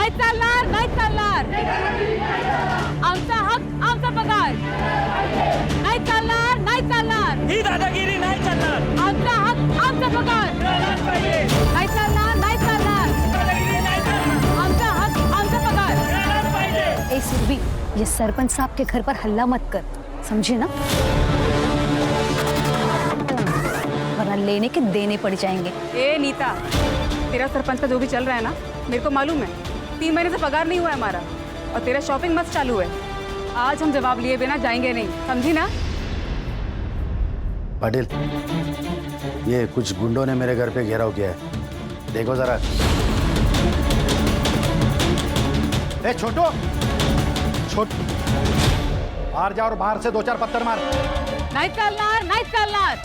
नाही चालणार, नाही चालणार. आमचा हक, आमचा पगार. नाही चालणार, नाही चालणार. ही दादागिरी नाही चालणार. आमचा हक, आमचा पगार. नाही चालणार, नाही चालणार. आमचा हक, आमचा पगार. ए सुरभि, ये सरपंच साहब के घर पर हल्ला मत कर, समझे ना? वरना लेने के देने पड़ जाएंगे. ए नीता, तेरा सरपंच का जो भी चल रहा है ना, मेरे को मालूम है. 3 महीने से पगार नहीं हुआ है हमारा, और तेरा शॉपिंग मस्त चालू है. आज हम जवाब लिए बिना जाएंगे नहीं, समझी ना? पाटिल, ये कुछ गुंडों ने मेरे घर पे घेराव किया है, देखो जरा. ए छोटू, बाहर जा और बाहर से 2-4 पत्थर मार. नाही चालणार, नाही चालणार.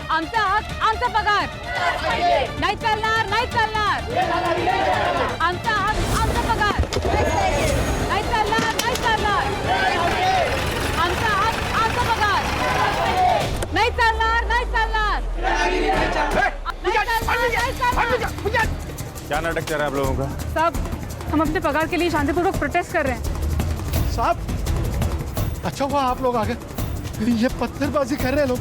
आमचा हक, आमचा पगार. नाही चालणार, नाही चालणार. आमचा हक, आमचा पगार. नाही चालणार, नाही चालणार. आमचा हक, आमचा पगार. नाही चालणार, नाही चालणार. नाही चालणार, नाही चालणार. क्या नाटक चल रहा है आप लोगों का? साहब, हम अपने पगार के लिए शांतिपूर्वक प्रोटेस्ट कर रहे हैं. साहब, अच्छा हुआ आप लोग आ गए. ये पत्थरबाजी कर रहे हैं लोग.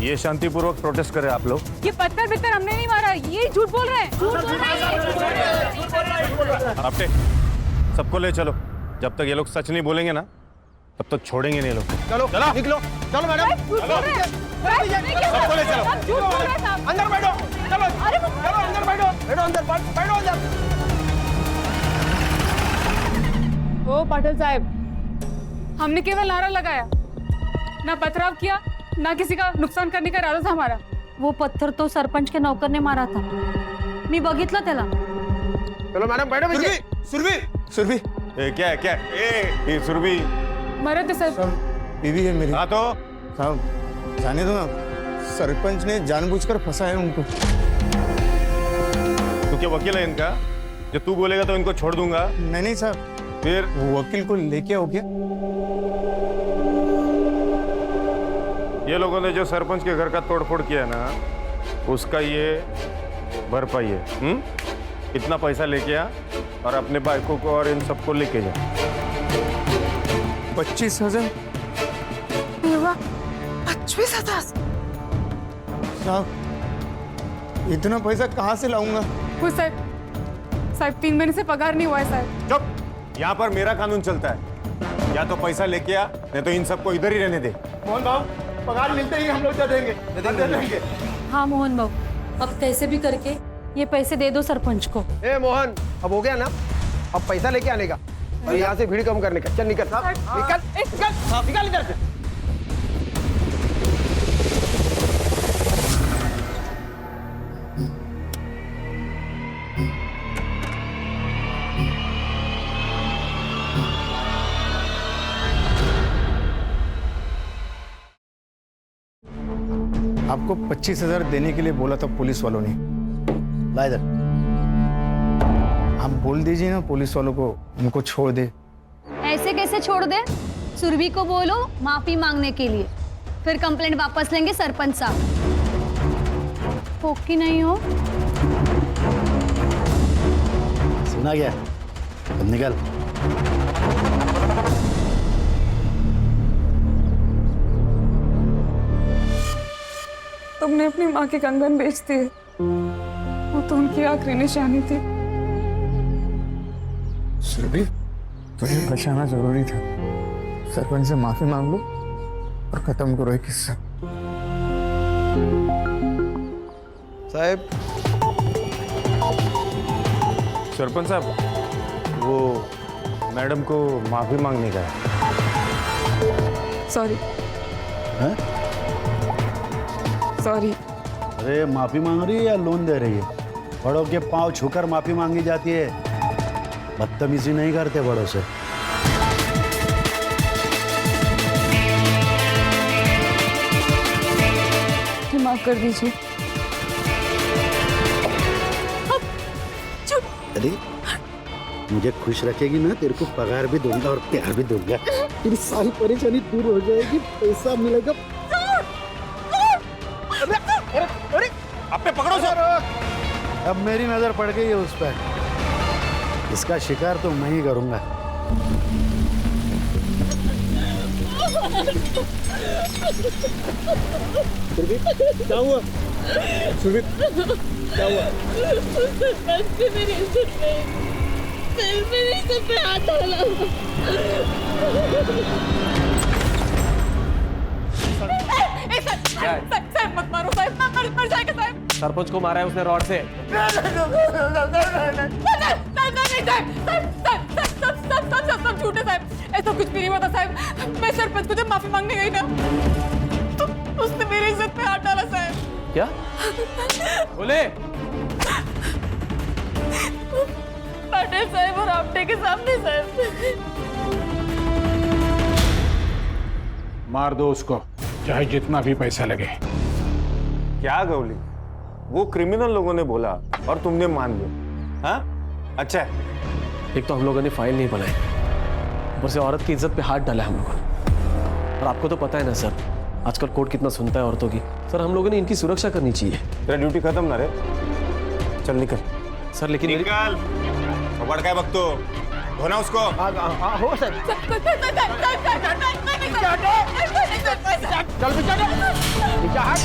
ये शांतिपूर्वक प्रोटेस्ट कर रहे हैं आप लोग? ये पत्थर बित्तर हमने नहीं मारा, ये झूठ बोल रहे हैं. झूठ बोल रहे हैं. आपटे सबको ले चलो. जब तक ये लोग सच नहीं बोलेंगे ना, तब तक छोड़ेंगे नहीं लोग. चलो चलो निकलो. चलो मैडम, झूठ बोल रहे हैं. सबको ले चलो. सब झूठ बोल रहे हैं साहब. अंदर बैठो. चलो अरे चलो अंदर बैठो. बैठो अंदर, बैठो अंदर. ओ पाटिल साहब, हमने केवल नारा लगाया, ना पथराव किया, ना किसी का नुकसान करने का इरादा था हमारा. वो पत्थर तो सरपंच के नौकर ने मारा था, मी बघितलं त्याला. चलो मैडम बैठो. सुरभि, क्या है क्या? ये सुरभि मरद है सर. बीवी है मेरी. हाँ तो साहब जाने दो ना, सरपंच ने जानबूझकर फंसाया उनको. तू क्या वकील है इनका? जो तू बोलेगा तो इनको छोड़ दूंगा. नहीं साहब, फिर वकील को लेके आओ क्या? ये लोगों ने जो सरपंच के घर का तोड़फोड़ किया ना, उसका ये भरपाई है. इतना पैसा लेके आ और अपने बाइकों को और इन सबको लेके जा. 25,000. 25,000. साहब इतना पैसा कहाँ से लाऊंगा? कुछ साहब 3 महीने से पगार नहीं हुआ है साहब. चुप. यहाँ पर मेरा कानून चलता है. या तो पैसा लेके आ, नहीं तो इन सबको इधर ही रहने दे. मोहन भाव, पगार मिलते ही हम लोग दे देंगे. दे देंगे. हाँ मोहन बाबू, अब कैसे भी करके ये पैसे दे दो सरपंच को. ए मोहन, अब हो गया ना, अब पैसा लेके आने का और यहाँ से भीड़ कम करने का. चल निकल निकल इधर से. आपको 25,000 देने के लिए बोला था पुलिस वालों ने. ला इधर. आप बोल दीजिए ना पुलिस वालों को, उनको छोड़ दे. ऐसे कैसे छोड़ दे? सुरभि को बोलो माफी मांगने के लिए, फिर कंप्लेंट वापस लेंगे सरपंच साहब. हो कि नहीं हो? सुना गया. अब निकल. तुमने अपनी माँ के कंगन बेच दिए, वो तो उनकी आखिरी निशानी थी. सुरभि, तुम्हें बचाना जरूरी था. सरपंच से माफी मांग लो और खत्म करो ये किस्सा. साहब, सरपंच साहब, वो मैडम को माफी मांगने का है. सॉरी. हैं? सॉरी. अरे माफी मांग रही है या लोन दे रही है? बड़ों के पांव छूकर माफी मांगी जाती है. बदतमीजी नहीं करते बड़ों से. माफ कर दीजिए. अरे मुझे खुश रखेगी ना, तेरे को पगार भी दूंगा और प्यार भी दूंगा. तेरी सारी परेशानी दूर हो जाएगी, पैसा मिलेगा. अब पे पकड़ो सर. अब मेरी नजर पड़ गई है उस पर. इसका शिकार तो मैं ही करूंगा। क्या हुआ सुरभि, क्या हुआ? मेरी इज्जत पे हाथ डाला। साहब मत मारो साहब, मर जाएगा साहब। सरपंच को मारा है उसने रॉड से। सब झूठे साहब, ऐसा कुछ भी नहीं हुआ था साहब। मैं सरपंच को जब माफी मांगने गई ना तो उसने मेरी इज्जत पे हाथ डाला साहब। क्या बोले? पाटिल साहब और आपटे के सामने साहब। मार दो उसको, चाहे जितना भी पैसा लगे। क्या गौली, वो क्रिमिनल लोगों ने बोला और तुमने मान लिया? हाँ अच्छा है। एक तो हम लोगों ने फाइल नहीं बनाई, ऊपर से औरत की इज्जत पे हाथ डाला हम लोगों ने। और आपको तो पता है ना सर, आजकल कोर्ट कितना सुनता है औरतों की। सर हम लोगों ने इनकी सुरक्षा करनी चाहिए। तेरा ड्यूटी खत्म ना रे, चल निकल। सर लेकिन निकल, पकड़ के बकतो होना उसको। हो सर, चल पीछे हट।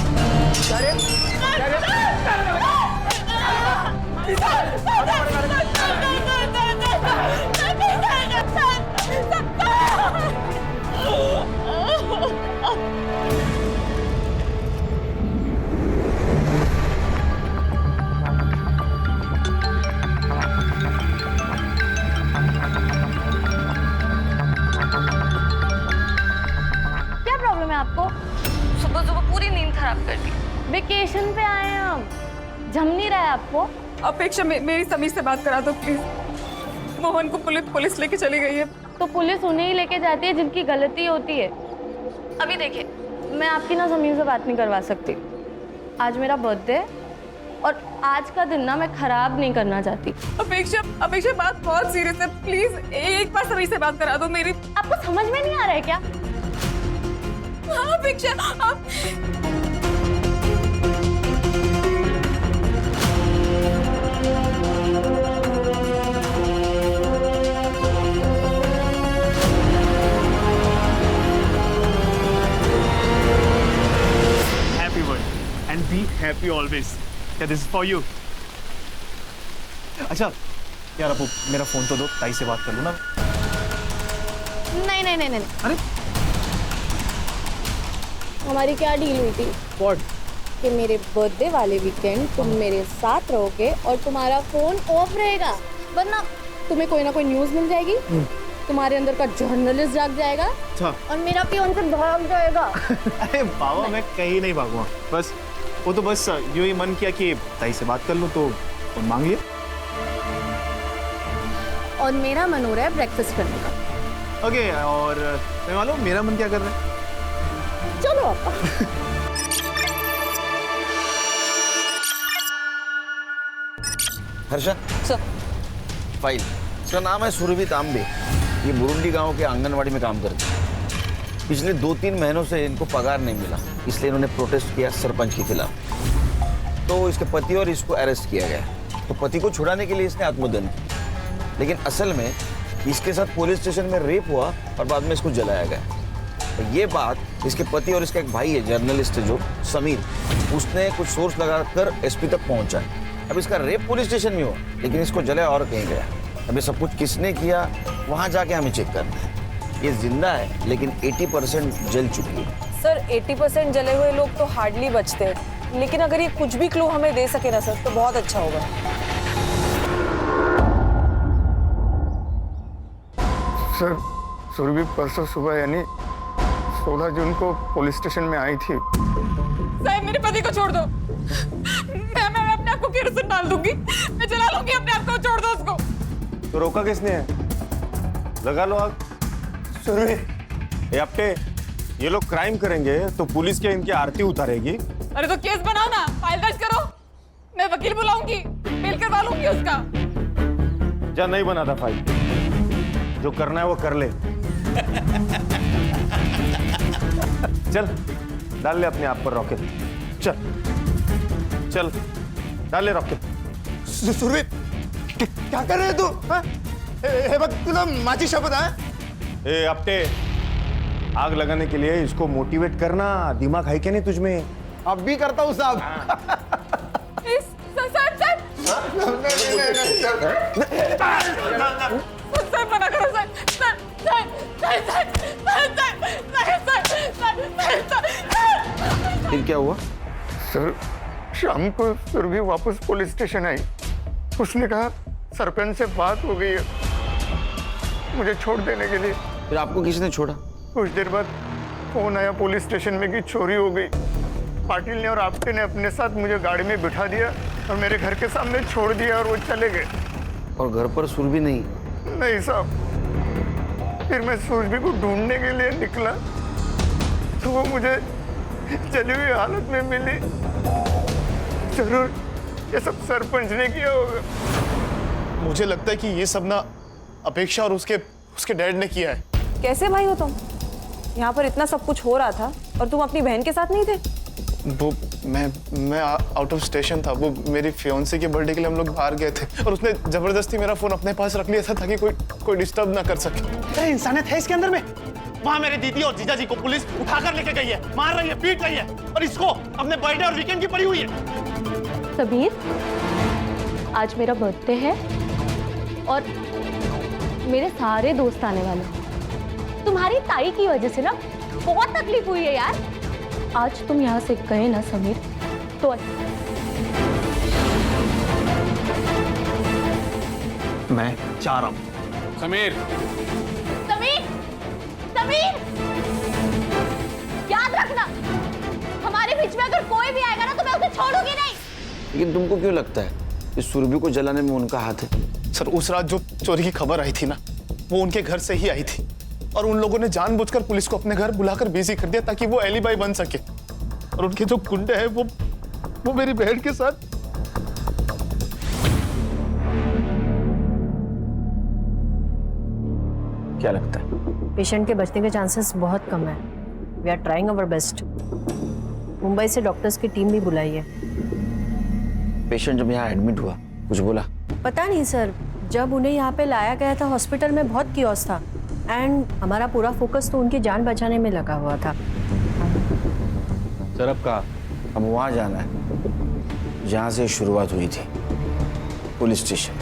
क्या प्रॉब्लम है आपको? सुबह सुबह पूरी नींद खराब कर दी। वेकेशन पे आए हैं हम, जम नहीं रहा है आपको? अपेक्षा मेरी समीर से बात करा दो प्लीज। मोहन को पुलिस लेके चली गई है। तो पुलिस उन्हें ही लेके जाती है जिनकी गलती होती है। अभी देखिए, मैं आपकी ना समीर से बात नहीं करवा सकती। आज मेरा बर्थडे है और आज का दिन ना मैं खराब नहीं करना चाहती। अपेक्षा बात बहुत सीरियस है, प्लीज एक बार समीर से बात करा दो मेरी। आपको समझ में नहीं आ रहा है क्या? हाँ अपेक्षा, आप Happy birthday and be happy always. Yeah, this is for you. अच्छा यार, अब मेरा फोन तो दो, ताई से बात कर लूँ ना। नहीं नहीं नहीं नहीं, अरे हमारी क्या डील हुई थी व्हाट? कि मेरे बर्थडे वाले वीकेंड तुम मेरे साथ रहोगे और तुम्हारा फोन ऑफ रहेगा, वरना तुम्हें कोई ना कोई न्यूज़ मिल जाएगी, तुम्हारे अंदर का जर्नलिस्ट जाग जाएगा अच्छा। और मेरा पियोन से भाग जाएगा। अरे बाबा, मैं कहीं नहीं भागूंगा। बस वो तो बस यूं ही मन किया कि ताई से बात कर लूँ तो फोन मांग लिया। और मेरा मन हो रहा है ब्रेकफास्ट करने का। ओके, और मैं मालूम मेरा मन क्या कर रहा है। चलो आप। हर्षा सर, फाइल, इसका नाम है सुरभि तांबे। ये मुरुंडी गांव के आंगनवाड़ी में काम करती है। पिछले 2-3 महीनों से इनको पगार नहीं मिला, इसलिए इन्होंने प्रोटेस्ट किया सरपंच के खिलाफ। तो इसके पति और इसको अरेस्ट किया गया। तो पति को छुड़ाने के लिए इसने आत्मदहन किया, लेकिन असल में इसके साथ पुलिस स्टेशन में रेप हुआ और बाद में इसको जलाया गया। तो ये बात इसके पति और इसका एक भाई है जर्नलिस्ट जो समीर, उसने कुछ सोर्स लगाकर एसपी तक पहुंचा। अब इसका रेप पुलिस स्टेशन में हुआ, लेकिन इसको जलाया और कहीं गया। अब ये सब कुछ किसने किया वहां जाके हमें चेक करना है। ये जिंदा है लेकिन 80% जल चुकी है। सर 80% जले हुए लोग तो हार्डली बचते हैं, लेकिन अगर ये कुछ भी क्लू हमें दे सके ना सर तो बहुत अच्छा होगा। सर, सुरभि परसों सुबह यानी 16 जून को पुलिस स्टेशन में आई थी। साहब मेरे पति को छोड़ दो। मैं अपने आप को केरोसिन डाल दूंगी, मैं जला लूंगी अपने आप को, छोड़ दो उसको। तो रोका किसने है? लगा लो आग। सुरभि, ये अपने ये लोग क्राइम करेंगे तो पुलिस क्या इनकी आरती उतारेगी? अरे तो केस बनाओ ना, फाइल दर्ज करो, मैं वकील बुलाऊंगी, मेल करवा लूंगी उसका। जा, नहीं बना था फाइल, जो करना है वो कर ले। चल डाल ले अपने आप पर रॉकेट, चल चल डाल ले रॉकेट। सुरभि, क्या कर रहे तू? हे बघ तुला माझी शपथ आहे. ए आपटे, आग लगाने के लिए इसको मोटिवेट करना. दिमाग है क्या नहीं तुझमें? अब भी करता हूँ साहब. सर मना करो सर. फिर क्या हुआ? सर शाम को सुरभि वापस पुलिस स्टेशन आई. उसने कहा सरपंच से बात हो गई है मुझे छोड़ देने के लिए. फिर आपको किसने छोड़ा? कुछ देर बाद फोन आया पुलिस स्टेशन में कि चोरी हो गई. पाटिल ने और आपटे ने अपने साथ मुझे गाड़ी में बिठा दिया और मेरे घर के सामने छोड़ दिया और वो चले गए. और घर पर सुरभि नहीं? नहीं साहब. फिर मैं सुरभि को ढूंढने के लिए निकला तो वो मुझे जली हुई हालत में मिली. जरूर ये सब सरपंच ने किया होगा. मुझे लगता है कि ये सब ना अपेक्षा और उसके डैड ने किया है. कैसे भाई हो तुम? यहाँ पर इतना सब कुछ हो रहा था और तुम अपनी बहन के साथ नहीं थे? वो मैं आउट ऑफ स्टेशन था. वो मेरी फियांसे के बर्थडे के लिए हम लोग बाहर गए थे और उसने जबरदस्ती मेरा फोन अपने पास रख लिया था ताकि कोई डिस्टर्ब ना कर सके. अरे इंसानियत है इसके अंदर में. वहाँ मेरे दीदी और जीजा जी को पुलिस उठाकर लेके गई है, मार रही है, पीट रही है और इसको अपने बर्थडे और वीकेंड की पड़ी हुई है. समीर, आज मेरा बर्थडे है और मेरे सारे दोस्त आने वाले हैं. तुम्हारी ताई की वजह से ना बहुत तकलीफ हुई है यार. आज तुम यहाँ से गए ना समीर तो मैं चाह रहा हूँ. समीर, समीर, समीर, याद रखना हमारे बीच में अगर कोई भी आएगा ना तो मैं उसे छोड़ूंगी नहीं. लेकिन तुमको क्यों लगता है इस सुरभि को जलाने में उनका हाथ है? सर उस रात जो चोरी की खबर आई थी ना वो उनके घर से ही आई थी और उन लोगों ने जानबूझकर पुलिस को अपने घर बुलाकर बिजी कर दिया ताकि वो एलिबाई बन सके. और उनके जो गुंडे हैं वो मेरी बहन के साथ. क्या लगता है? पेशेंट के बचने के चांसेस बहुत कम है. We are trying our best. Mumbai से डॉक्टर्स की टीम भी बुलाई है. पेशेंट जब यहाँ एडमिट हुआ कुछ बोला? पता नहीं सर, जब उन्हें यहाँ पे लाया गया था हॉस्पिटल में बहुत कियोस था एंड हमारा पूरा फोकस तो उनकी जान बचाने में लगा हुआ था. सर अब कहा? अब वहाँ जाना है जहाँ से शुरुआत हुई थी, police station.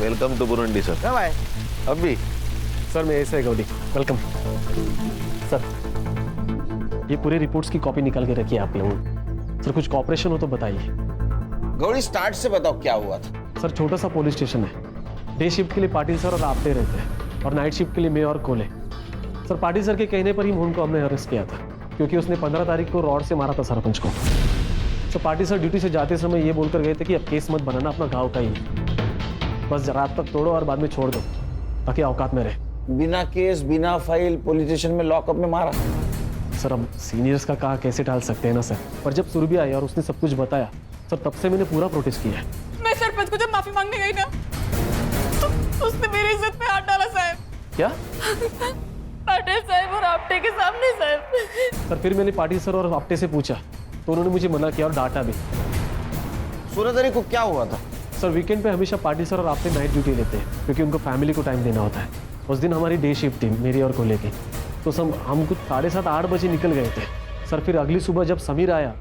Welcome to Burundi sir. कब आए? अभी सर मैं ऐसे गौड़ी, वेलकम. सर ये पूरी रिपोर्ट्स की कॉपी निकाल के रखिए आप लोगों. सर कुछ कॉपरेशन हो तो बताइए. गौड़ी स्टार्ट से बताओ क्या हुआ था. सर छोटा सा पुलिस स्टेशन है. डे शिफ्ट के लिए पाटिल सर और आपटे रहते हैं और नाइट शिफ्ट के लिए मैं और कोले. सर पाटिल सर के कहने पर ही मोहन को हमने अरेस्ट किया था क्योंकि उसने 15 तारीख को रॉड से मारा था सरपंच को. तो पाटिल सर ड्यूटी से जाते समय ये बोलकर गए थे कि अब केस मत बनाना, अपना गाँव का ही, बस रात तक तोड़ो और बाद में छोड़ दो ताकि औकात में रहे. बिना केस बिना फाइल पुलिस स्टेशन में लॉकअप में मारा? सर अब सीनियर्स का कहा कैसे टाल सकते हैं ना सर. पर जब सुरभि आई और उसने सब कुछ बताया सर तब से मैंने पूरा प्रोटेस्ट किया है. मैं सरपंच को जब माफी मांगने गई ना तो उसने मेरी इज्जत पे हाथ डाला साहब. क्या? पाटिल साहब और आपटे के सामने साहब. सर फिर मैंने पाटिल सर और आपटे से पूछा तो उन्होंने मुझे मना किया और डांटा भी. 16 तारीख को क्या हुआ था? सर वीकेंड पे हमेशा पाटिल सर और आपटे नाइट ड्यूटी लेते हैं क्योंकि उनको फैमिली को टाइम देना होता है. उस दिन हमारी डे शिफ्ट थी मेरी और कोले की. तो हम कुछ 7:30-8 बजे निकल गए थे. सर फिर अगली सुबह जब समीर आया,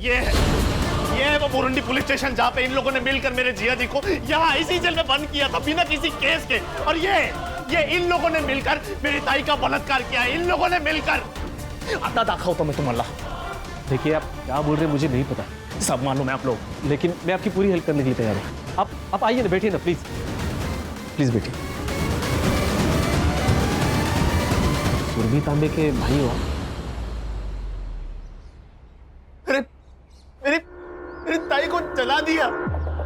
ये है वो बुरुंडी पुलिस स्टेशन जहाँ पे इन लोगों ने मिलकर मेरे जिया जी को यहाँ इसी जेल में बंद किया था बिना किसी केस के. और ये इन लोगों ने मिलकर मेरी ताई का बलात्कार किया. इन लोगों ने मिलकर. आता दाखा होता मैं तुम्हारा. देखिए आप क्या बोल रहे हैं मुझे नहीं पता. सब मालूम है आप लोग. लेकिन मैं आपकी पूरी हेल्प करने के लिए तैयार हूँ. आप आइए ना, बैठिए ना प्लीज. प्लीज बैठिए. सुरभि तांबे के भाई हो? मेरी ताई को जला दिया.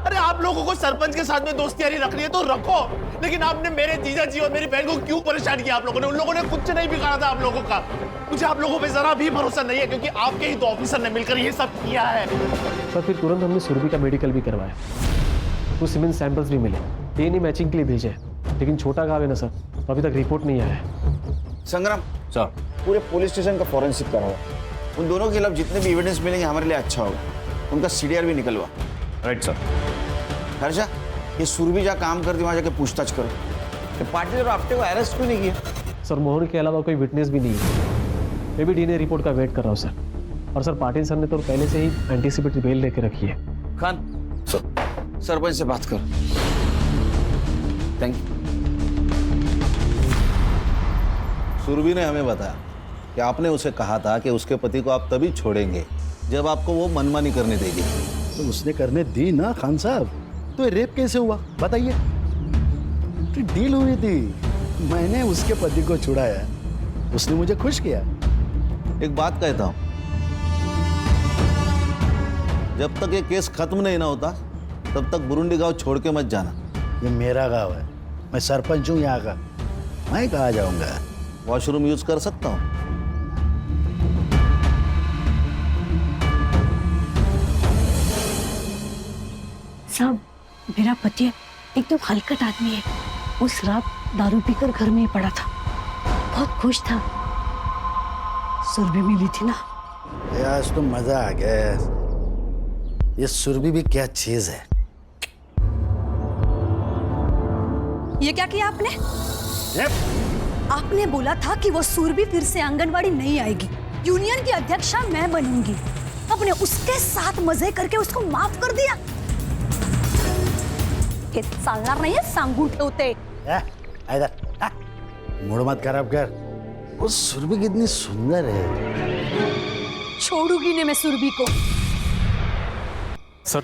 अरे आप लोगों को सरपंच के साथ में दोस्ती यारी रखनी है तो रखो, लेकिन आपने मेरे जीजा जी और मेरी बहन को क्यों परेशान किया? आप लोगों ने, उन लोगों ने कुछ नहीं बिगाड़ा था आप लोगों का. मुझे आप लोगों पे जरा भी भरोसा नहीं है क्योंकि आपके ही 2 ऑफिसर ने मिलकर ये सब किया है. सर फिर तुरंत हमने सुरभि का मेडिकल भी करवाया. कुछ सीमेंट सैंपल्स भी मिले, डीएनए मैचिंग के लिए भेजे. लेकिन छोटा गाँव है ना सर, तो अभी तक रिपोर्ट नहीं आया है. संग्राम सर, पूरे पुलिस स्टेशन का फॉरेंसिक कराओ. उन दोनों के खिलाफ जितने भी एविडेंस मिलेंगे हमारे लिए अच्छा होगा। उनका सीडीआर भी निकलवा। Right sir. हर्षा, ये सुरभि जहाँ काम करती वहाँ जाके पूछताछ करो। ये पाटिल और आपटे को अरेस्ट क्यों नहीं किया? सर मोहन के अलावा कोई विटनेस भी नहीं है। मैं भी डीएनए रिपोर्ट का वेट कर रहा हूँ सर। और सर पाटिल सर ने तो पहले से ही एंटीसिपेटरी बेल लेके रखी है। खान, सरपंच से बात कर। Thank you. सुरभि ने हमें बताया कि आपने उसे कहा था कि उसके पति को आप तभी छोड़ेंगे जब आपको वो मनमानी करने देगी। तो उसने करने दी ना खान साहब। तो ये रेप कैसे हुआ बताइए? तो डील हुई थी, मैंने उसके पति को छुड़ाया, उसने मुझे खुश किया। एक बात कहता हूं, जब तक ये केस खत्म नहीं ना होता तब तक बुरुंडी गांव छोड़ के मत जाना। ये मेरा गांव है, मैं सरपंच हूँ यहाँ का, मैं कहाँ जाऊंगा? वॉशरूम यूज कर सकता हूँ? साहब, मेरा पति एकदम हलकट आदमी है। उस रात दारू पीकर घर में ही पड़ा था, बहुत खुश था। सुरभि मिली थी ना। आज तो मजा आ गया। ये सुरभि भी क्या चीज है। ये क्या किया आपने? आपने बोला था कि वो सुरभि फिर से आंगनवाड़ी नहीं आएगी, यूनियन की अध्यक्षा मैं बनूंगी। आपने उसके साथ मजे करके उसको माफ कर दिया। हे चालणार नाही, सांगून ठेवते। मूड मत खराब कर। वो सुरभि कितनी सुंदर है। छोड़ूंगी नहीं मैं सुरभि को। सर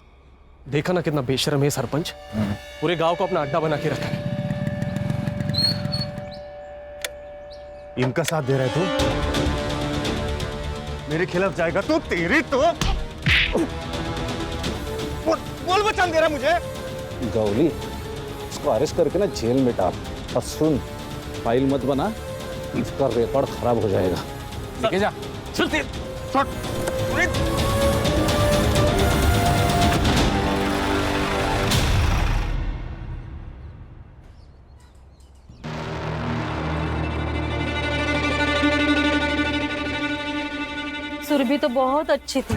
देखा ना कितना बेशर्म है सरपंच। पूरे गांव को अपना अड्डा बना के रखा है। इनका साथ दे रहा है तू? मेरे खिलाफ जाएगा तो तेरी तो बोल बचान दे रहा मुझे। गौली, इसको अरेस्ट करके ना जेल में डाल। और सुन, फाइल मत बना, इसका रिकॉर्ड खराब हो जाएगा। लेके जा। चल ते शॉट। सुरभि तो बहुत अच्छी थी,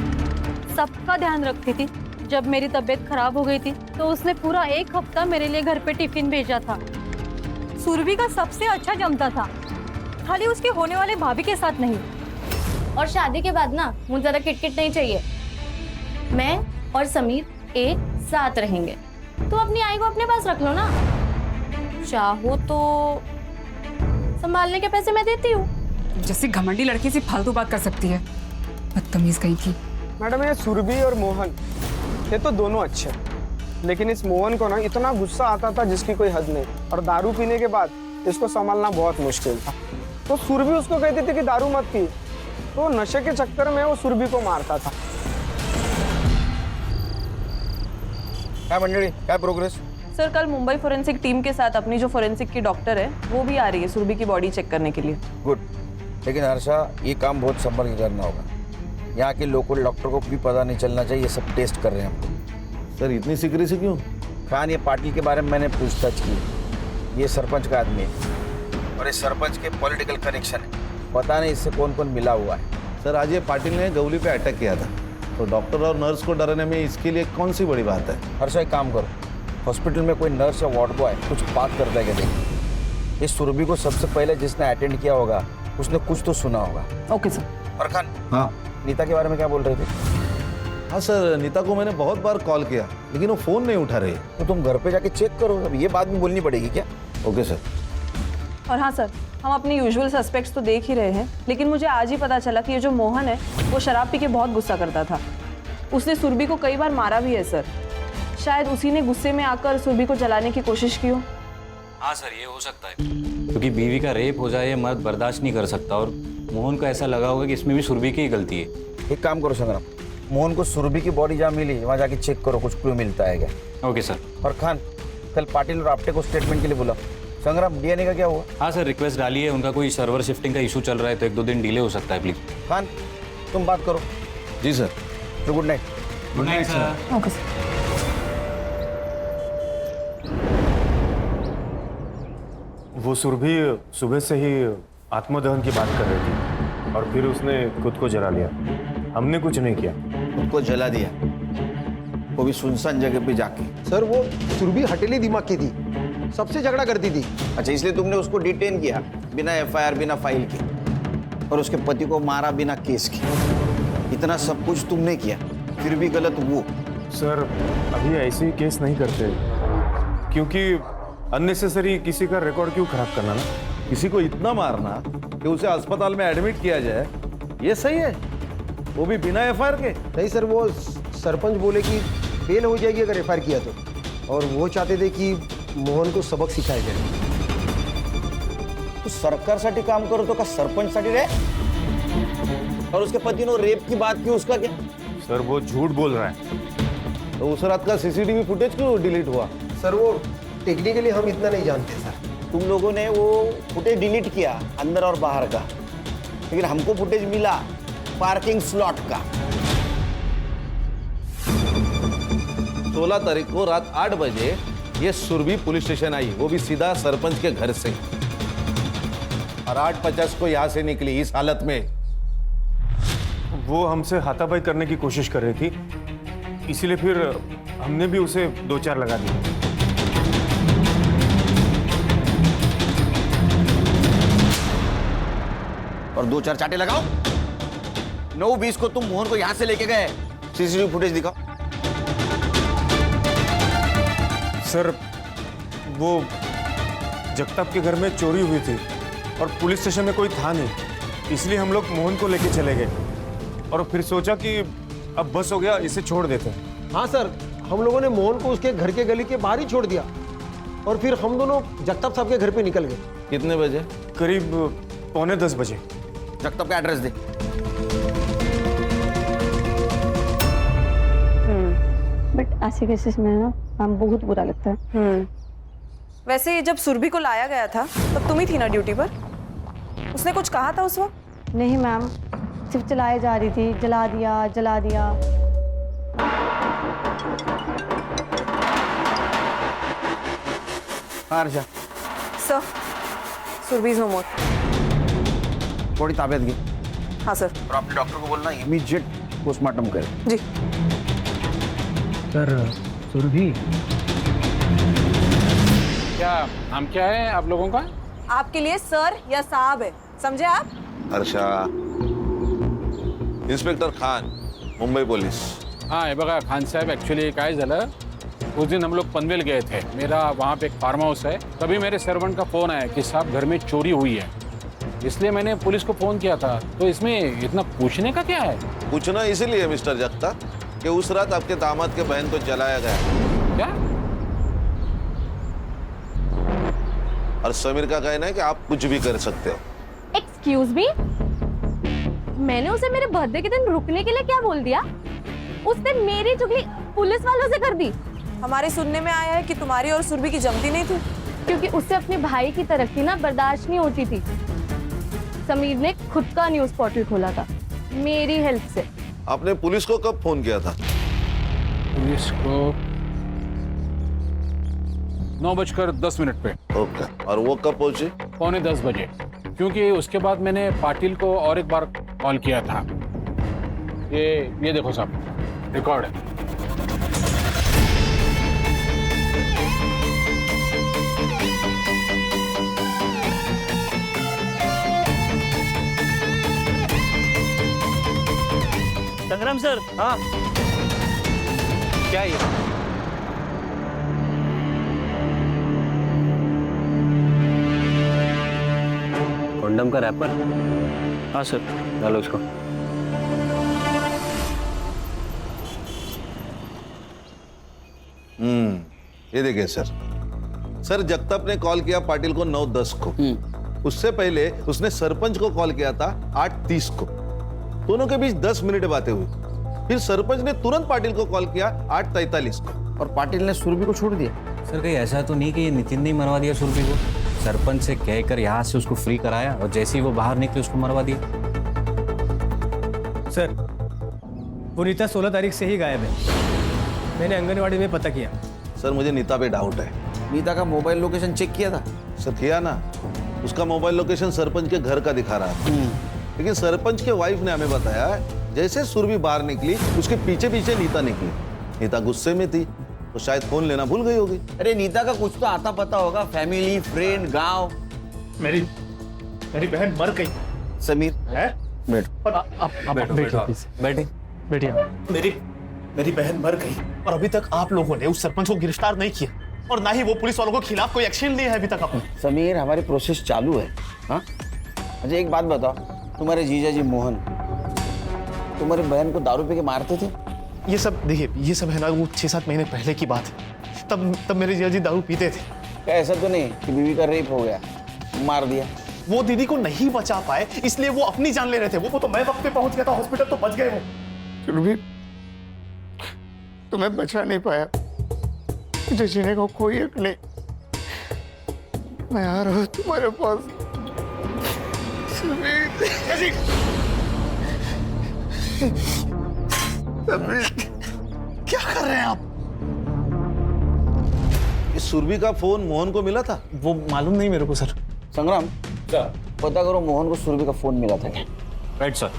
सबका ध्यान रखती थी। जब मेरी तबीयत खराब हो गई थी तो उसने पूरा 1 हफ्ता मेरे लिए घर पे टिफिन भेजा था। सुरभि का सबसे अच्छा जमता था, खाली उसके होने वाले भाभी के साथ नहीं। और शादी के बाद ना मुझे ज्यादा किटकिट नहीं चाहिए। मैं और समीर एक साथ रहेंगे। तो अपनी आई को अपने पास रख लो ना। चाहो तो संभालने के पैसे मैं देती हूँ। जैसे घमंडी लड़की से फालतू बात कर सकती है, बदतमीज कहीं की। मैडम, ये सुरभि और मोहन ये तो दोनों अच्छे, लेकिन इस मोहन को ना इतना गुस्सा आता था जिसकी कोई हद नहीं। और दारू पीने के बाद इसको संभालना बहुत मुश्किल था। तो सुरभि उसको कहती थी कि दारू मत पी, तो नशे के चक्कर में वो सुरभि को मारता था। क्या मंडली, क्या प्रोग्रेस? सर कल मुंबई फोरेंसिक टीम के साथ अपनी जो फोरेंसिक की डॉक्टर है वो भी आ रही है सुरभि की बॉडी चेक करने के लिए। गुड। लेकिन हर्षा, ये काम बहुत संभल के करना होगा। यहाँ के लोकल डॉक्टर को भी पता नहीं चलना चाहिए ये सब टेस्ट कर रहे हैं हम। सर इतनी सीक्रेसी क्यों? खान, ये पाटिल के बारे में मैंने पूछताछ की। ये सरपंच का आदमी है और ये सरपंच के पॉलिटिकल कनेक्शन है। पता नहीं इससे कौन कौन मिला हुआ है। सर आज ये पाटिल ने गौली पे अटैक किया था, तो डॉक्टर और नर्स को डराने में इसके लिए कौन सी बड़ी बात है? हर्षा, एक काम करो, हॉस्पिटल में कोई नर्स या वार्ड बॉय कुछ बात करता है क्या देखिए। इस सुरभि को सबसे पहले जिसने अटेंड किया होगा उसने कुछ तो सुना होगा। Okay sir. और खान, हाँ नीता के बारे में क्या बोल रहे थे? हाँ सर, नीता को मैंने बहुत बार कॉल किया लेकिन वो फोन नहीं उठा रही। तो तुम घर पे जाके चेक करो, अब ये बात भी बोलनी पड़ेगी क्या? Okay sir. और हाँ सर, हम अपने यूजुअल सस्पेक्ट्स तो देख ही रहे हैं, लेकिन मुझे आज ही पता चला कि ये जो मोहन है वो शराब पी के बहुत गुस्सा करता था। उसने सुरभि को कई बार मारा भी है सर। शायद उसी ने गुस्से में आकर सुरभि को जलाने की कोशिश की हो। हाँ सर, ये हो सकता है, क्योंकि बीवी का रेप हो जाए ये मर्द बर्दाश्त नहीं कर सकता। और मोहन को ऐसा लगा होगा कि इसमें भी सुरभि की ही गलती है। एक काम करो संग्राम, मोहन को सुरभि की बॉडी जहाँ मिली वहाँ जाके चेक करो, कुछ क्लू मिलता है क्या? Okay sir. और खान, कल पाटिल और आपटे को स्टेटमेंट के लिए बुलाओ। संग्राम, डीएनए का क्या हुआ? हाँ सर, रिक्वेस्ट डाली है, उनका कोई सर्वर शिफ्टिंग का इशू चल रहा है तो 1-2 दिन डिले हो सकता है। प्लीज खान, तुम बात करो। जी सर। तो good night. Good night sir. Okay sir. वो सुरभि सुबह से ही आत्मदहन की बात कर रही थी। और फिर उसने खुद को जला लिया। हमने कुछ नहीं किया। खुद को जला दिया, वो भी सुनसान जगह पे जाके। सर वो सुरभि हटेली दिमाग की थी, सबसे झगड़ा करती थी। अच्छा, इसलिए तुमने उसको डिटेन किया बिना एफआईआर, बिना फाइल के, और उसके पति को मारा बिना केस के। इतना सब कुछ तुमने किया, फिर भी गलत वो। सर अभी ऐसे केस नहीं करते, क्योंकि अननेसेसरी किसी का रिकॉर्ड क्यों खराब करना ना। किसी को इतना मारना कि उसे अस्पताल में एडमिट किया जाए, ये सही है? वो भी बिना एफआईआर के? नहीं सर, वो सरपंच बोले कि फेल हो जाएगी अगर एफआईआर किया तो, और वो चाहते थे कि मोहन को सबक सिखाया जाए। तू सरकारसाठी काम करतो का सरपंचसाठी रे? और उसके पति ने रेप की बात की, उसका क्या? सर वो झूठ बोल रहा है। तो उस रात का सीसीटीवी फुटेज क्यों डिलीट हुआ? सर वो टेक्निकली हम इतना नहीं जानते सर। तुम लोगों ने वो फुटेज डिलीट किया अंदर और बाहर का, लेकिन हमको फुटेज मिला पार्किंग स्लॉट का। 16 तारीख को रात 8 बजे ये सुरभि पुलिस स्टेशन आई, वो भी सीधा सरपंच के घर से, और 8:50 को यहां से निकली इस हालत में। वो हमसे हाथापाई करने की कोशिश कर रही थी, इसीलिए फिर हमने भी उसे 2-4 लगा दिए। और 2-4 चाटे लगाओ। 9:20 को तुम मोहन को यहां से लेके गए, सीसीटीवी फुटेज दिखाओ। सर वो जगताप के घर में चोरी हुई थी और पुलिस स्टेशन में कोई था नहीं, इसलिए हम लोग मोहन को लेके चले गए और फिर सोचा कि अब बस हो गया, इसे छोड़ देते हैं। हाँ सर, हम लोगों ने मोहन को उसके घर के गली के बाहर ही छोड़ दिया, और फिर हम दोनों जगताप साहब के घर पे निकल गए। कितने बजे? करीब 9:45 बजे। जगताप का एड्रेस दे। बट ऐसे केसेस में ना मैम बहुत बुरा लगता है। वैसे जब सुरभि को लाया गया था तब तुम ही थी ना ड्यूटी पर? उसने कुछ कहा था उस वक्त? नहीं मैम, सिर्फ चलाए जा रही थी, जला दिया जला दिया। Harsha sir, Surabhi is no more. थोड़ी ताबियत की। हाँ सर। और अपने डॉक्टर को बोलना इमीडिएट पोस्टमार्टम करे। जी सर। सुरभि क्या नाम क्या है आप लोगों का? आपके लिए सर या साहब है, समझे आप? Harsha, inspector Khan, Mumbai police. हाँ हे बघा खान साहब, ॲक्च्युली काय झालं, उस दिन हम लोग पनवेल गए थे, मेरा वहाँ पे एक फार्म हाउस है, तभी मेरे सर्वेंट का फ़ोन आया कि साहब घर में चोरी हुई है, इसलिए मैंने पुलिस को फ़ोन किया था। तो इसमें इतना पूछने का क्या है? पूछना इसीलिए मिस्टर जगताप कि उस रात आपके दामाद के बहन को जलाया गया। क्या? और समीर का कहना है कि आप कुछ भी कर सकते हो। एक्सक्यूज मी, मैंने उसे मेरे बर्थडे के दिन रुकने के लिए क्या बोल दिया? उसने मेरी चुगली पुलिस वालों से कर दी। हमारे सुनने में आया है कि तुम्हारी और सुरभि की जमती नहीं थी, क्योंकि उससे अपने भाई की तरक्की ना बर्दाश्त नहीं होती थी। समीर ने खुद का न्यूज़ पोर्टल खोला था मेरी हेल्प से। आपने पुलिस को कब फोन किया था? पुलिस को 9:10 पे। ओके, और वो कब पहुंची? 9:45 बजे, क्योंकि उसके बाद मैंने पाटिल को और एक बार कॉल किया था। ये देखो साहब, रिकॉर्ड है। संग्राम सर। हाँ क्या ये? कंडम का रैपर? हाँ सर। डालो उसको। ये देखिए सर, जगताप ने कॉल किया पाटिल को 9:10 को। उससे पहले उसने सरपंच को कॉल किया था 8:30 को। दोनों के बीच 10 मिनट बातें हुई। फिर सरपंच ने तुरंत पाटिल को कॉल किया 8:43 को। और पाटिल ने सुरभि को छोड़ दिया। सर कहीं ऐसा तो नहीं कि ये नितिन ने मरवा दिया सुरभि को? सरपंच से कहकर यहाँ से उसको फ्री कराया और जैसे ही वो बाहर निकले उसको मरवा दिया। सर पुनीता 16 तारीख से ही गायब है, मैंने आंगनवाड़ी में पता किया। सर मुझे नीता पे डाउट है। नीता का मोबाइल लोकेशन चेक किया था? सर किया ना, उसका मोबाइल लोकेशन सरपंच के घर का दिखा रहा था। लेकिन सरपंच के वाइफ ने हमें बताया जैसे सुरभि बाहर निकली उसके पीछे पीछे नीता निकली। नीता गुस्से में थी तो शायद फोन लेना भूल गई होगी। अरे नीता का कुछ तो आता पता होगा, फैमिली, फ्रेंड, गांव। मेरी बहन मर गई। समीर है? बैठो। आप बैठिए बैठिए। मेरी बहन मर गई और अभी तक आप लोगों ने उस सरपंच को गिरफ्तार नहीं किया और ना ही वो पुलिस वालों के खिलाफ कोई एक्शन लिया है अभी तक आपने। समीर, हमारी प्रोसेस चालू है। हाँ, अच्छा एक बात बताओ, तुम्हारे जीजा जी मोहन तुम्हारी बहन को दारू पी के मारते थे? ये सब देखिए, ये सब है ना वो 6-7 महीने पहले की बात है। तब मेरे जीजा जी दारू पीते थे। क्या ऐसा तो नहीं कि बीवी का रेप हो गया, मार दिया? वो दीदी को नहीं बचा पाए इसलिए वो अपनी जान ले रहे थे। वो तो मैं वक्त पे पहुंच गया था हॉस्पिटल, तो बच गए वो। फिर भी तुम्हें बचा नहीं पाया, मुझे जीने को कोई हक नहीं। मैं आ रहा हूँ तुम्हारे पास। क्या कर रहे हैं आप? इस सुरभि का फोन मोहन को मिला था? वो मालूम नहीं मेरे को सर। संग्राम, पता करो मोहन को सुरभि का फोन मिला था क्या? Right sir.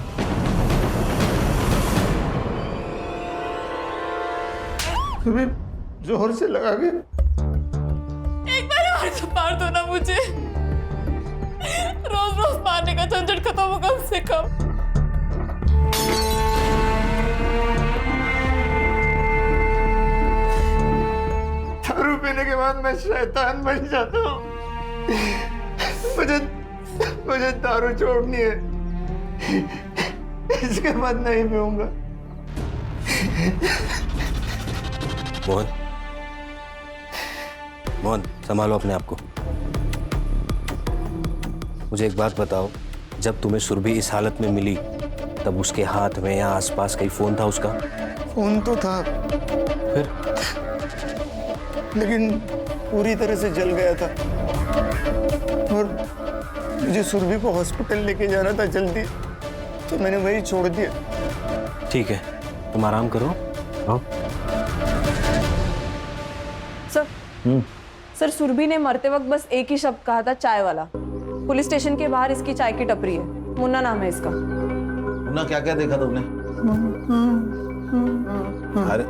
तुम्हें जोर से लगा के एक बार और तो मार दो ना मुझे, रोज रोज मारने का झंझट खत्म हो कम से कम। दारू पीने के बाद मैं शैतान बन जाता हूँ। मुझे दारू छोड़नी है, इसके बाद नहीं पीऊंगा। मोहन संभालो अपने आप को। मुझे एक बात बताओ, जब तुम्हें सुरभि इस हालत में मिली तब उसके हाथ में या आसपास कहीं फोन था उसका? फोन तो था, फिर? लेकिन पूरी तरह से जल गया था और मुझे सुरभि को हॉस्पिटल लेके जाना था जल्दी, तो मैंने वही छोड़ दिया। ठीक है, तुम आराम करो। हाँ? सर सुरभि ने मरते वक्त बस एक ही शब्द कहा था, चाय वाला। पुलिस स्टेशन के बाहर इसकी चाय की टपरी है, मुन्ना नाम है इसका। मुन्ना, क्या क्या देखा तुमने? अरे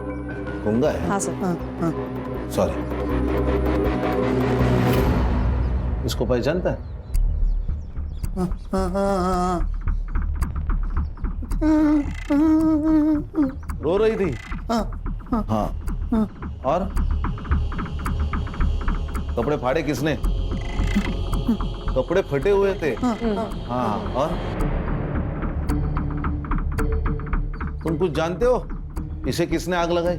गूंगा है? हाँ सर। सॉरी। इसको पहचानता है? रो रही थी? हाँ। और कपड़े फाड़े किसने? कपड़े फटे हुए थे। हाँ, और तुम कुछ जानते हो इसे किसने आग लगाई?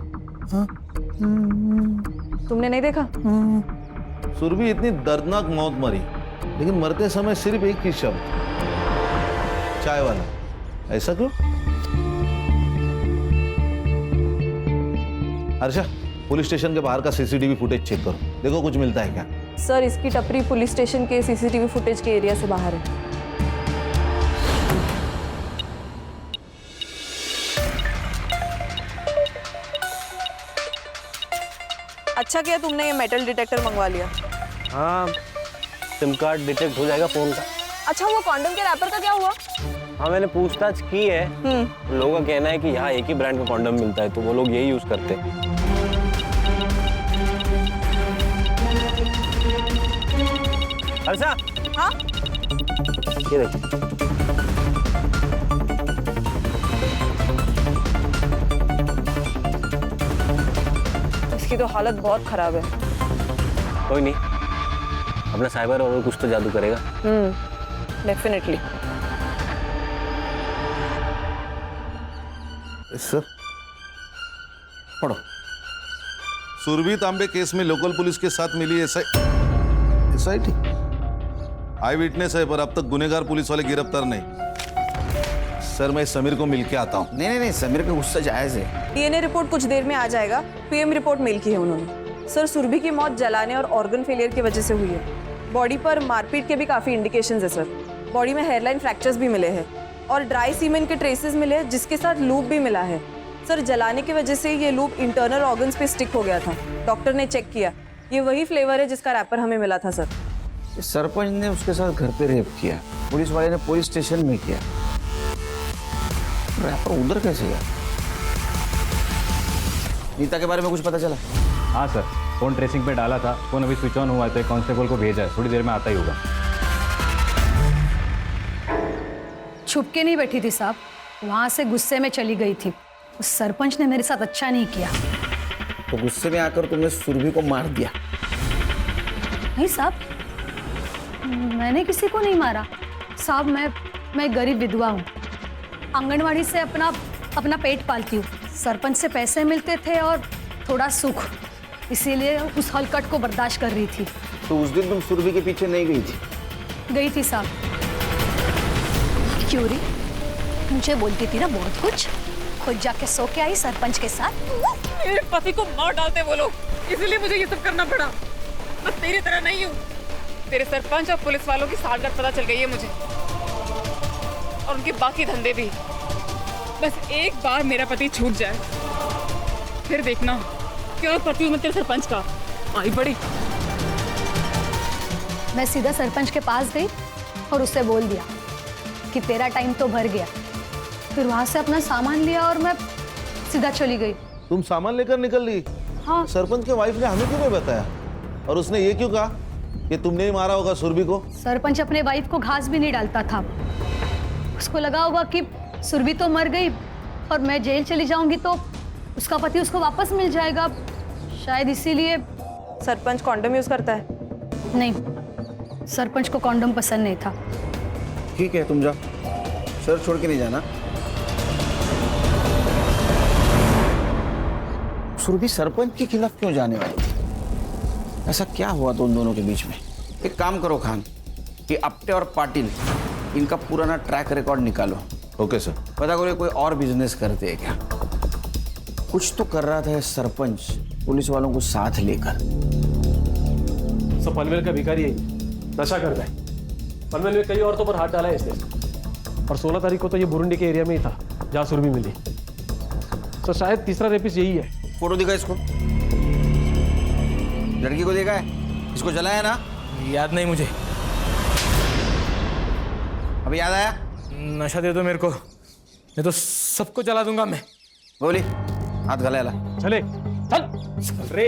तुमने नहीं देखा? सुरभि इतनी दर्दनाक मौत मरी, लेकिन मरते समय सिर्फ एक ही शब्द, चाय वाला। ऐसा क्यों? हर्षा, पुलिस स्टेशन के बाहर का सीसीटीवी फुटेज चेक करो, देखो कुछ मिलता है क्या। सर इसकी टपरी पुलिस स्टेशन के सीसीटीवी फुटेज के एरिया से बाहर है। अच्छा किया तुमने ये मेटल डिटेक्टर मंगवा लिया। हाँ, सिम कार्ड डिटेक्ट हो जाएगा फोन का। अच्छा वो कॉन्डम के रैपर का क्या हुआ? हाँ, मैंने पूछताछ की है। लोगों का कहना है कि यहाँ एक ही ब्रांड का कॉन्डम मिलता है, तो वो लोग यही यूज करते हैं। हर्षा, हाँ? ये देख। इसकी तो हालत बहुत खराब है। कोई नहीं, अपना साइबर और कुछ तो जादू करेगा। डेफिनेटली। सर पढ़ो। सुरभि तांबे केस में लोकल पुलिस के साथ मिली एसआईटी आई विटनेस है, पर अब तक गुनेगार पुलिस वाले गिरफ्तार नहीं। सर मैं समीर को मिलके आता हूँ। नहीं, समीर का गुस्सा जायज है। डीएनए रिपोर्ट कुछ देर में आ जाएगा। पीएम रिपोर्ट मेल की है उन्होंने। सर सुरभि की मौत जलाने और ऑर्गन फेलियर की वजह से हुई है। बॉडी पर मारपीट के भी काफी इंडिकेशंस है सर। बॉडी में हेयरलाइन फ्रैक्चर्स भी मिले हैं और ड्राई सीमेंट के ट्रेसेस मिले हैं, जिसके साथ लूप भी मिला है। सर जलाने की वजह से ये लूप इंटरनल ऑर्गन्स पे स्टिक हो गया था। डॉक्टर ने चेक किया, ये वही फ्लेवर है जिसका रैपर हमें मिला था सर। सरपंच ने उसके साथ घर पे रेप किया, पुलिस वाले ने पुलिस स्टेशन में किया। रैपर उधर कैसे गया? नीता के बारे में कुछ पता चला? हाँ सर, फ़ोन ट्रेसिंग पे डाला था, फ़ोन अभी स्विच ऑन हुआ है तो एक कांस्टेबल को भेजा है, थोड़ी देर में आता ही होगा। छुप के नहीं बैठी थी साहब, वहाँ से गुस्से में चली गई थी। उस सरपंच ने मेरे साथ अच्छा नहीं किया। तो गुस्से में आकर तुमने सुरभि को मार दिया? नहीं साहब, मैंने किसी को नहीं मारा साहब। मैं गरीब विधवा हूँ, आंगनवाड़ी से अपना पेट पालती हूँ। सरपंच से पैसे मिलते थे और थोड़ा सुख, इसीलिए उस हलकट को बर्दाश्त कर रही थी। तो उस दिन तुम सुरभि के पीछे नहीं गई थी? गई थी साहब। क्यों री, मुझे बोलती थी ना बहुत कुछ, खुद जाके सो के आई सरपंच के साथ। मेरे पति को मार डालते वो लोग, इसीलिए मुझे ये सब करना पड़ा। मैं तेरी तरह नहीं हूँ। तेरे सरपंच और पुलिस वालों की सालगर्द पता चल गई है मुझे, और उनके बाकी धंधे भी। बस एक बार मेरा पति छूट जाए, फिर देखना क्या पति मैं तेरे सरपंच का। आई बड़ी। मैं सीधा सरपंच के पास गई और उससे बोल दिया कि तेरा टाइम तो भर गया। फिर वहां से अपना सामान लिया और मैं सीधा चली गई। तुम सामान लेकर निकल ली? हाँ। सरपंच के वाइफ ने हमें क्यों नहीं बताया? और उसने ये क्यों कहा कि तुमने ही मारा होगा सुरभि को? सरपंच अपने वाइफ को घास भी नहीं डालता था। उसको लगा होगा कि सुरभि तो मर गई और मैं जेल चली जाऊंगी तो उसका पति उसको वापस मिल जाएगा, शायद इसीलिए। सरपंच कॉन्डम यूज करता है? नहीं, सरपंच को कॉन्डम पसंद नहीं था। ठीक है, तुम जाओ, सर छोड़ के नहीं जाना। सुरभि सरपंच के खिलाफ क्यों जाने वाली? ऐसा क्या हुआ तो उन दोनों के बीच में? एक काम करो खान, कि अपटे और पाटिल इनका पुराना ट्रैक रिकॉर्ड निकालो। Okay sir. पता करो कोई और बिजनेस करते हैं क्या? कुछ तो कर रहा था सरपंच पुलिस वालों को साथ लेकर। सब पनवेल का भिखारी है, नशा करता है। पनवेल में कई औरतों पर हाथ डाला है इसने, और 16 तारीख को तो ये बुरुंडी के एरिया में ही था जहाँ सुरभि मिली। तो शायद तीसरा रेपिस्ट यही है। फोटो दिखा इसको, लड़की को देखा है? इसको जलाया ना? याद नहीं मुझे। अभी याद आया? नशा दे दो मेरे को, नहीं तो सबको जला दूंगा मैं। बोली हाथ गला ला। चले चल रे।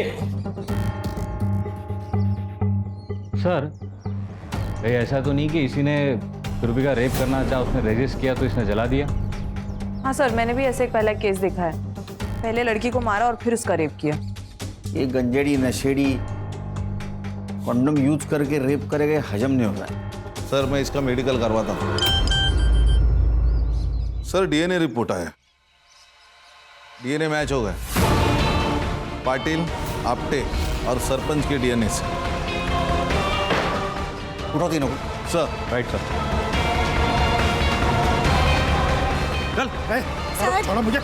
सर, भाई ऐसा तो नहीं कि इसी ने सुरभि का रेप करना चाहा, उसने रेजिस्ट किया तो इसने जला दिया? हाँ सर, मैंने भी ऐसे एक पहला केस देखा है। पहले लड़की को मारा और फिर उसका रेप किया। ये गंजेड़ी नशेड़ी कॉन्डम यूज करके रेप करेगा, हजम नहीं होता है। सर, मैं इसका मेडिकल करवाता हूँ। सर, डीएनए रिपोर्ट आया, डीएनए मैच हो गए पाटिल, आपटे और सरपंच के डीएनए से। उठाओ तीनों को। सर। Right sir. चल, छोड़ो मुझे,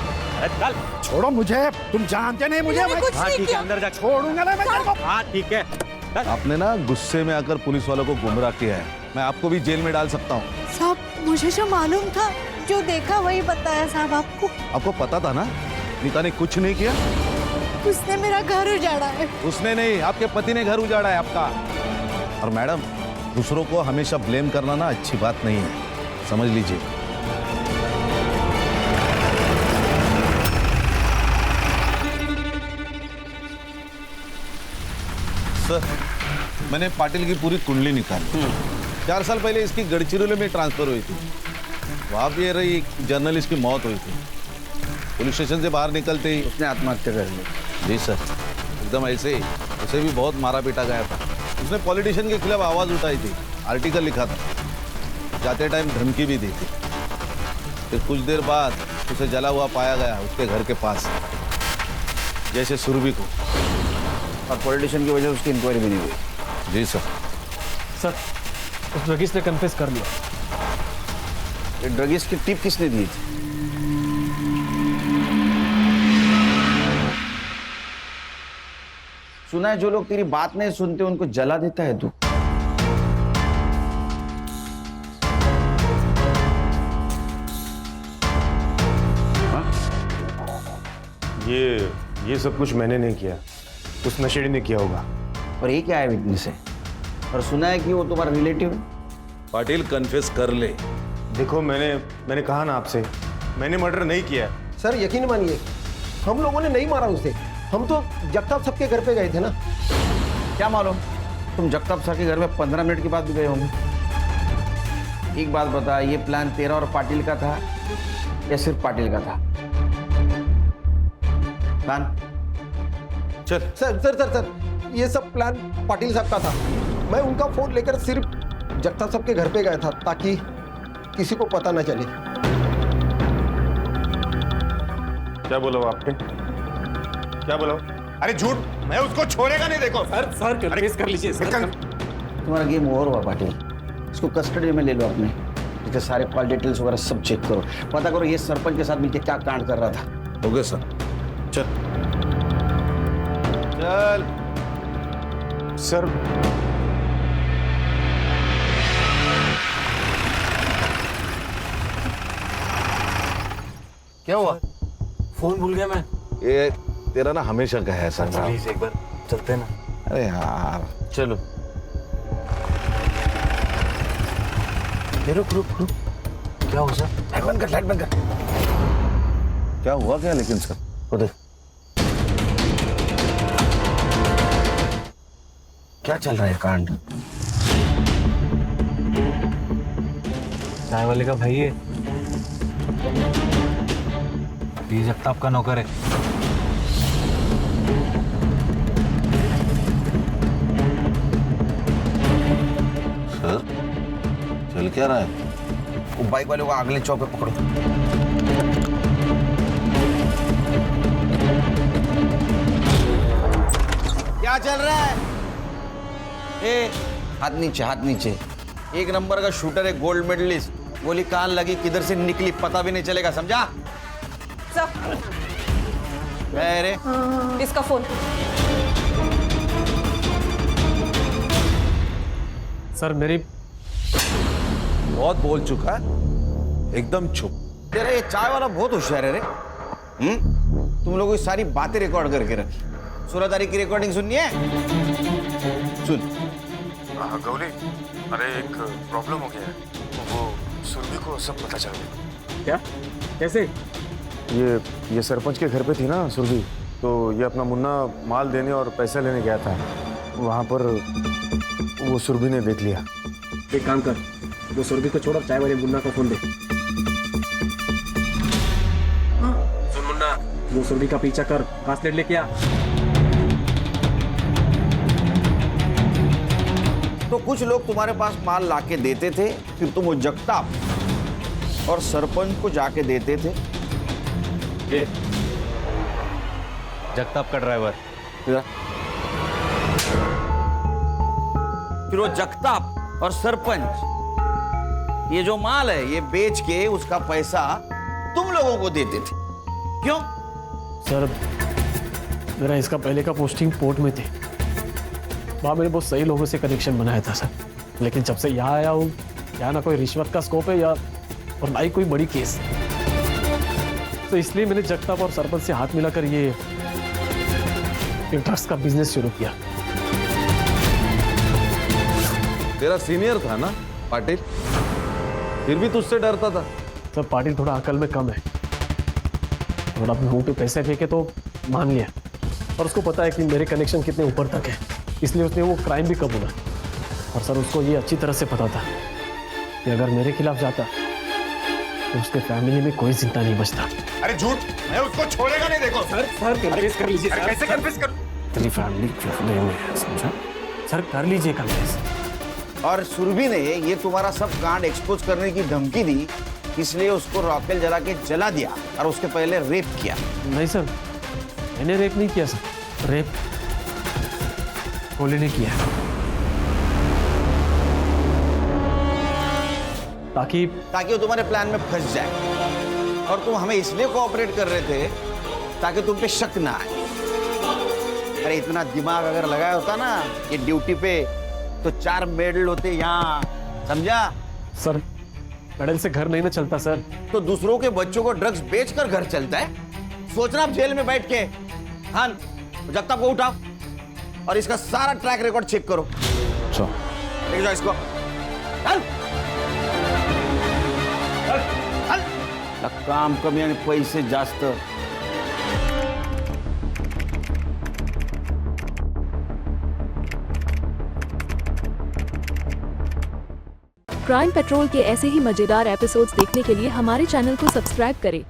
चल छोड़ो मुझे, तुम जानते नहीं मुझे। हाँ ठीक है, अंदर जा। छोड़ूंगा ना मैं तेरे को। हाँ ठीक है। आपने ना गुस्से में आकर पुलिस वालों को गुमराह किया है, मैं आपको भी जेल में डाल सकता हूँ। साहब, मुझे जो मालूम था, जो देखा वही बताया साहब आपको। आपको पता था ना नीता ने कुछ नहीं किया? उसने मेरा घर उजाड़ा है। उसने नहीं, आपके पति ने घर उजाड़ा है आपका। और मैडम, दूसरों को हमेशा ब्लेम करना ना अच्छी बात नहीं है, समझ लीजिए। सर, मैंने पाटिल की पूरी कुंडली निकाली। 4 साल पहले इसकी गढ़चिरौली में ट्रांसफर हुई थी, वहां भी रही एक जर्नलिस्ट की मौत हुई थी। पुलिस स्टेशन से बाहर निकलते ही उसने आत्महत्या कर ली। जी सर, एकदम ऐसे ही। उसे भी बहुत मारा पीटा गया था। उसने पॉलिटिशियन के खिलाफ आवाज उठाई थी, आर्टिकल लिखा था, जाते टाइम धमकी भी दी थी। फिर कुछ देर बाद उसे जला हुआ पाया गया उसके घर के पास, जैसे सुरभि को। और पॉलिटिशियन की वजह से उसकी इंक्वायरी भी नहीं हुई। जी सर। सर, उस ड्रगिस्ट ने कन्फेस कर लिया। ये ड्रगिस्ट की टिप किसने दी थी? सुना है जो लोग तेरी बात नहीं सुनते उनको जला देता है तू। ये सब कुछ मैंने नहीं किया, उस नशेड़ी ने किया होगा। और ये क्या है विटनेस है? और सुना है कि वो तुम्हारा रिलेटिव है। पाटिल कन्फेस कर ले। देखो, मैंने कहा ना आपसे, मैंने मर्डर नहीं किया है। सर यकीन मानिए, हम लोगों ने नहीं मारा उसे। हम तो जगताप सबके घर पे गए थे ना। क्या मालूम, तुम जगताप सर के घर में 15 मिनट के बाद भी गए होंगे। एक बात बता, ये प्लान तेरा और पाटिल का था या सिर्फ पाटिल का था? Plan sir sir sir sir sir ये सब प्लान पाटिल साहब का था। मैं उनका फोन लेकर सिर्फ जगताप साहब के घर पे गया था ताकि किसी को पता न चले। क्या बोला वो आपने? क्या बोला? अरे झूठ, मैं उसको छोड़ेगा नहीं। देखो सर केस कर लीजिए सर। तुम्हारा गेम ओवर हुआ पाटिल, इसको कस्टडी में ले लो अपने। इसके सारे कॉल डिटेल्स वगैरह सब चेक करो, पता करो ये सरपंच के साथ मिलकर क्या कांड कर रहा था। हो गया सर। चल चल सर क्या हुआ? फोन भूल गया मैं। ये तेरा ना हमेशा का है सर। प्लीज एक बार चलते हैं ना। अरे यार चलो रुक रुक रुक। क्या हुआ सर? लाइट बंद कर, लाइट बंद कर। क्या हुआ क्या लेकिन सर? वो देख क्या चल रहा है कांड। चाय वाले का भाई है, पी जगताप का नौकर है। सर चल क्या रहा है? वो बाइक वाले को अगले चौक पे पकड़ो। क्या चल रहा है? ए, हाथ नीचे, हाथ नीचे। एक नंबर का शूटर है, गोल्ड मेडलिस्ट। गोली कहाँ लगी, किधर से निकली, पता भी नहीं चलेगा, समझा? अरे इसका फोन। सर मेरी बहुत बोल चुका है, एकदम चुप। तेरा ये चाय वाला बहुत होशियार है रे। तुम लोगों की सारी बातें रिकॉर्ड करके रखी। 16 तारीख की रिकॉर्डिंग सुननी है? सुन। गौली, अरे एक प्रॉब्लम हो गया है। वो सुरभि को सब पता चल गया। क्या? कैसे? ये सरपंच के घर पे थी ना सुरभि, तो ये अपना मुन्ना माल देने और पैसे लेने गया था। वहाँ पर वो सुरभि ने देख लिया। एक काम कर, वो सुरभि को छोड़, चाय वाले मुन्ना को फोन दे। सुन मुन्ना, वो सुरभि का पीछा कर, कास्लेट लेके आ। तो कुछ लोग तुम्हारे पास माल लाके देते थे, फिर तुम वो जगताप और सरपंच को जाके देते थे। ये जगताप का ड्राइवर। फिर वो जगताप और सरपंच ये जो माल है ये बेच के उसका पैसा तुम लोगों को देते थे। क्यों? सर मेरा इसका पहले का पोस्टिंग पोर्ट में थी। वहाँ मैंने बहुत सही लोगों से कनेक्शन बनाया था सर, लेकिन जब से यहाँ आया हूँ, यहाँ ना कोई रिश्वत का स्कोप है या और ना ही कोई बड़ी केस, तो इसलिए मैंने जगताप और सरपंच से हाथ मिलाकर ये ड्रग्स का बिजनेस शुरू किया। तेरा सीनियर था ना पाटिल, फिर भी तुझसे डरता था। सर पाटिल थोड़ा अकल में कम है, थोड़ा अपने मुंह पे पैसे फेंके तो मान लिया, और उसको पता है कि मेरे कनेक्शन कितने ऊपर तक है, इसलिए उसने वो क्राइम भी कबूला। और सर उसको ये अच्छी तरह से पता था कि अगर मेरे खिलाफ जाता तो उसके फैमिली में कोई जिंदा नहीं बचता। अरे झूठ, मैं उसको छोड़ेगा नहीं। देखो सर कन्विंस कर लीजिए। अरे कैसे कन्विंस कर? तेरी फैमिली प्रॉब्लम है, समझा? सर कर लीजिए कन्विंस। और सुरभि ने ये तुम्हारा सब कांड एक्सपोज करने की धमकी दी, इसलिए उसको रॉकेल जला के जला दिया और उसके पहले रेप किया। नहीं सर, मैंने रेप नहीं किया सर, रेप कोहली ने किया, ताकि वो तुम्हारे प्लान में फंस जाए। और तुम हमें इसलिए कोऑपरेट कर रहे थे ताकि तुम पे शक ना आए। अरे इतना दिमाग अगर लगाया होता ना ये ड्यूटी पे, तो 4 मेडल होते यहाँ, समझा? सर मेडल से घर नहीं ना चलता सर। तो दूसरों के बच्चों को ड्रग्स बेचकर घर चलता है। सोचना आप जेल में बैठ के। हाँ, जगताप को उठाओ और इसका सारा ट्रैक रिकॉर्ड चेक करो। लेके जाओ इसको। चल। चल। चल। काम कमी आणि पैसे जास्त. क्राइम पेट्रोल के ऐसे ही मजेदार एपिसोड्स देखने के लिए हमारे चैनल को सब्सक्राइब करें